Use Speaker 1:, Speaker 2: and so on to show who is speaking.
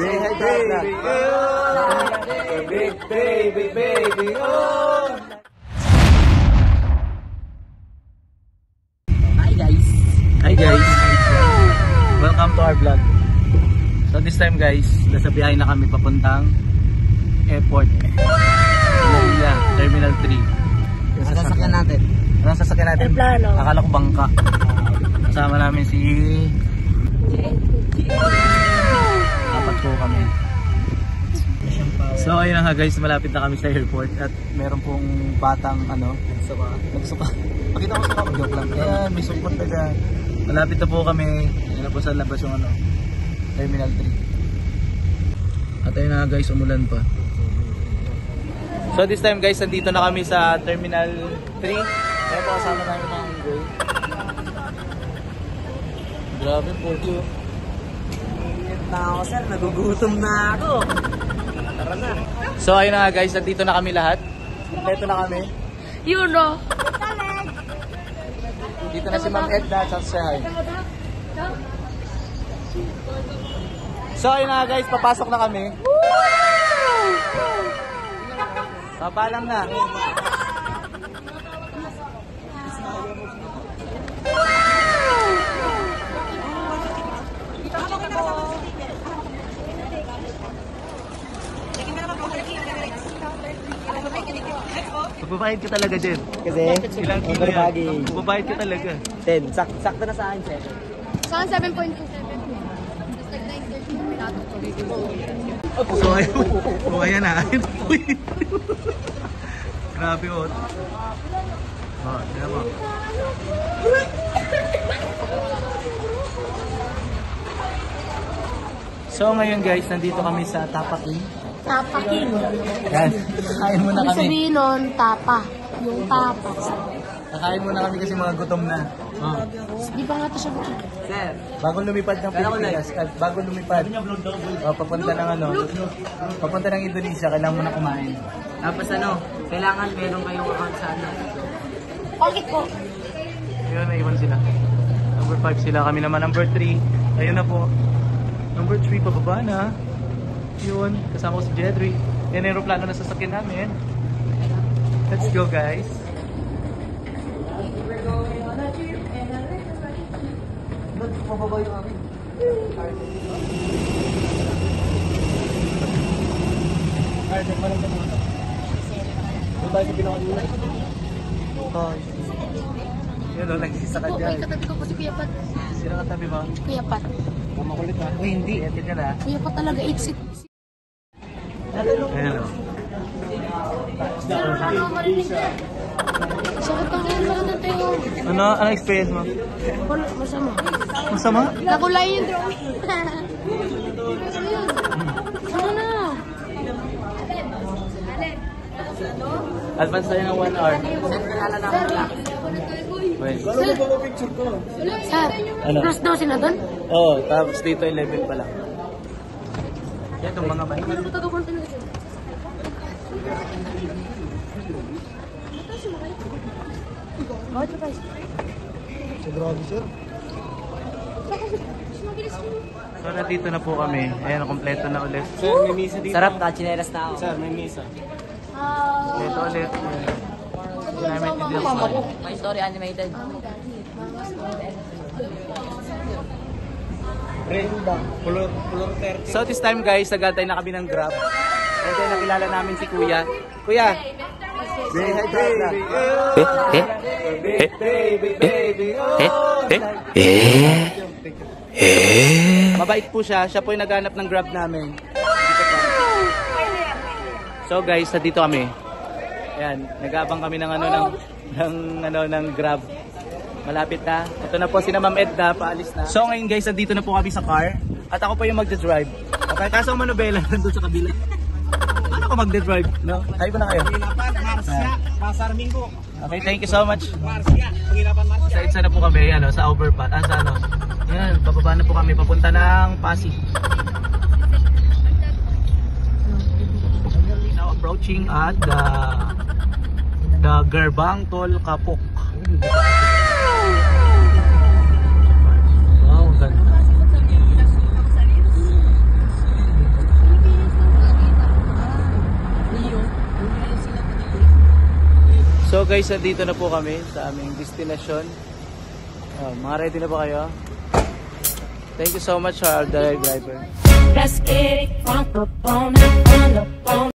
Speaker 1: Say hi, baby. Oh, big baby, baby. Oh.
Speaker 2: Hi guys.
Speaker 1: Hi guys. Welcome to our vlog. So this time guys, nasa biyahe na kami papuntang airport. Manila, Terminal 3.
Speaker 2: Ang sasakyan natin.
Speaker 1: Anong sasakyan natin?
Speaker 2: Aeroplano.
Speaker 1: Akala ko bangka. Kasama namin si... Apat po kami. So ayun na nga guys, malapit na kami sa airport at meron pong batang nagsuka. Pakita ko sa joke lang. Ayan, may support na dyan. Malapit na po kami. Ayan na po sa labas yung Terminal 3. At ayun na guys, umulan pa. So this time guys, nandito na kami sa Terminal 3. Kaya po kasama namin ng girl. Grabe po ito.
Speaker 2: Init na ako sir, nagugutom na ako. Tara na.
Speaker 1: So ayun na guys, nandito na kami lahat. Kompleto na kami.
Speaker 3: You know.
Speaker 1: Dito na si Ma'am Edna at si Hi. So ayun na guys, papasok na kami. Papalang na. Magbabayad ka talaga din.
Speaker 2: Kasi,
Speaker 1: Ilang kilo yan? Magbabayad ka talaga.
Speaker 2: 10. Sakto na sa akin 7.
Speaker 3: Saan 7.27? Just like 9.30 pinatok ko.
Speaker 1: So ayan na. Grabe o. Tignan mo. So ngayon guys, nandito kami sa Tapaking.
Speaker 3: Tapaking.
Speaker 1: Yan, kakain muna
Speaker 3: Ibig
Speaker 1: kami.
Speaker 3: sabihin nun, tapa. Yung tapa.
Speaker 1: Kakain muna kami kasi mga gutom na.
Speaker 3: Di ba nga ito siya bukin?
Speaker 2: Sir,
Speaker 1: Bagong lumipad ng Pilipinas, bagong lumipad. Papunta ng papunta ng Indonesia, kailangan mo na kumain.
Speaker 2: tapos kailangan meron kayong account sa
Speaker 3: Bakit po?
Speaker 1: Ayun, naiwan sila. Number 5 sila, kami naman number 3. Ayun na po. Number 3, pababa na. Yun, kasama ko si Jedri. Yan ang aeroplano na sasakyan namin. Let's go guys.
Speaker 2: Pababa yung akin.
Speaker 1: Yun o, nagsisa ka
Speaker 3: May
Speaker 1: dyan.
Speaker 3: katabi ko po si Kuya Pat.
Speaker 1: Sino katabi mo?
Speaker 3: Kuya Pat.
Speaker 1: Makulit ha? Uy, hindi. Etin ka na.
Speaker 3: Kuya Pat talaga, 8-6.
Speaker 1: Ayan o.
Speaker 3: Ano marinig ka? Sakit ang kaya sa kanil tayo.
Speaker 1: Ano experience mo?
Speaker 3: Wala, masama.
Speaker 1: Masama?
Speaker 3: Nakulay yung drawing. Ano yun? Ano na?
Speaker 1: Advance tayo ng 1 hour. Wait.
Speaker 3: Sir,
Speaker 1: Ano?
Speaker 3: plus daw sila doon?
Speaker 1: Oo, tapos dito 11 pa lang. Yan itong mga bike.
Speaker 3: Ano ba taga-content na siya? Bakit pa guys?
Speaker 1: So nandito na po kami. Ayan, kompleto na ulit.
Speaker 2: Sir, may misa dito. Sarap ka, chinelas na ako. Sir, may misa.
Speaker 1: Kompleto ulit. Hindi namin tindihan ko.
Speaker 2: My Story Animated.
Speaker 1: So this time guys, nagantay na kami ng Grab. And then nakilala namin si Kuya. Kuya! Say hi, baby! Baby, baby! Mabait po siya. Siya po yung naghanap ng Grab namin. Dito po. So guys, nandito kami. Ayan, nag-aabang kami ng ng Grab. Malapit na. Ito na po si Ma'am Edna, paalis na. So ngayon guys, nandito na po kami sa car. At ako po yung magdadrive. Okay, kaso ang manobela nandun sa kabila. Paano ako magdadrive? No? Tayo ko na kayo. Okay, thank you so much. Sa EDSA na po kami, sa overpass. Yan, bababa na po kami, papunta ng Pasig. Now approaching at the Gerbang Tol Kapok. Wow, ganda. So guys, dito na po kami sa aming destination. Mga ready na ba kayo? Thank you so much, our driver.
Speaker 4: Let's get it,